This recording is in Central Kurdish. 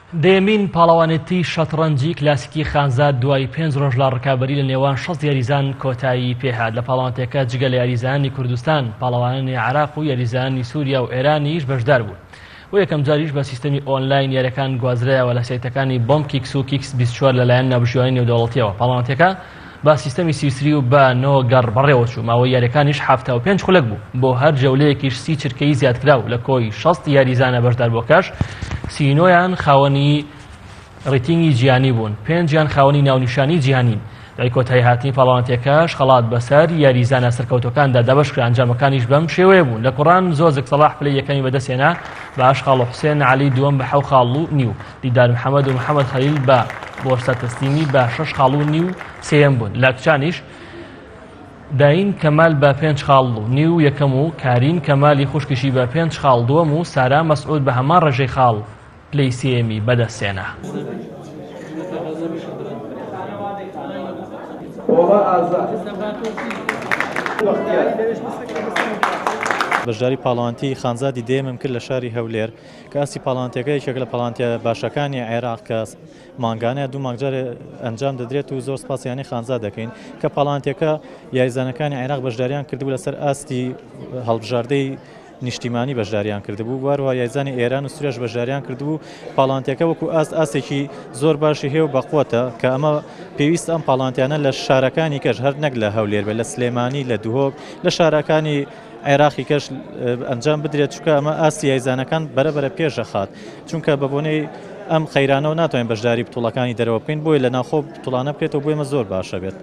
دەیەمین پاڵەوانێتی شەترەنجی کلاسیکی خانزاد دوای 5 ڕۆژ لە ڕکابەری لە نێوان 6 یاریزان کۆتایی پێهات. لە پاڵەوانێتەکە جگە لە یاریزانی کوردستان، پاڵەوانانی عێراق و یاریزانی سووریا و ئێرانیش بەشدار بوون. بۆ یەکەم جاریش بە سیستەمی ئۆنلاین یاریەکان گوازرایەوە لە سایتەکانی بۆم کیکس و کیکس 24 لەلایەن ناوبژیوانی نێودەوڵەتیەوە. پاڵەوانێتەکە با سیستەمی سیسری و بە نۆگەڕ بەڕێوە چوو. ماوەی یاریەکانیش 75 خولەک بوو. بۆ هەر جەولەیەکیش 30 چرکەی زیادکراو لە کۆی 60 یاریزانە بەشدار بۆکەش. 39یان خاوەنی ڕیتینگی جیهانی بوون، 5یان خاوەنی ناونیشانی جیهانین. دوای کۆتایی هاتنی پاڵەوانێتەکەش خەڵات بەسەر یاریزانە سەرکەوتەکاندا دەبەشکرا. ئەنجامەکانیش بەم شێوەیە بوون. لە کوڕان زۆزک سەڵاح پلەی یەکەمی بەدەستێنا بە 8 خاڵ و حوسێن عەلی دووەم بە 7 خاڵ و نیو. دیدار محەممەد و محەممەد خەلیل بە بۆرسە تەسلیمی بە 6 خاڵ و نیو سێیەم بوون. لە کچانیش داین کەمال بە 5 خاڵ و نیو یەکەم و کارین کەمالی خوشکشی بە 5 خاڵ دووەم و سارا مەسعود بە هەمان ڕێژەی خاڵ پلەی سێیەمی بەدەستێنا. بەشداری پاڵەوانتی خانزادی دێمم کرد لە شاری هەولێر کە ئاسی پاڵەوانتیەکە یەکێک لە پاڵەوانتیە باشەکانی عێراق کە مانگانەیە 2 مانگجارێ ئەنجام دەدرێت و زۆر سپاسیانی خانزاد دەکەین کە پاڵەوانتیەکە یاریزانەکانی عێراق بەشداریان کردبوو لەسەر ئاستی هەڵبژاردەی نیشتیمانی بەشداریان کردبوو. واروها یاریزانی ئێران و سوورێش بەشداریان کردبوو. پاڵەوانتیەکە وەکو ئاستێکی زۆر باشی هەیە و بەقوتە کە ئەمە پێویستە ئەم پاڵەوانتیانە لە شارەکانی کەش هەر نەک لە هەولێر بێت، لە سلێمانی، لە دوهۆک، لە شارەکانی عێراقی کەش ئەنجام بدرێت، چونکە ئەمە ئاستی یاریزانەکان بەرەبەرە پێشە خات، چونکە بە بۆنەی ئەم خەیرانەوە ناتوانین بەشداری بتوڵەکانی دەرەوە بکەین، بۆیە لە ناوخۆ بتوڵانە بکرێتەوە بۆ ئێمە زۆر باشە بێت.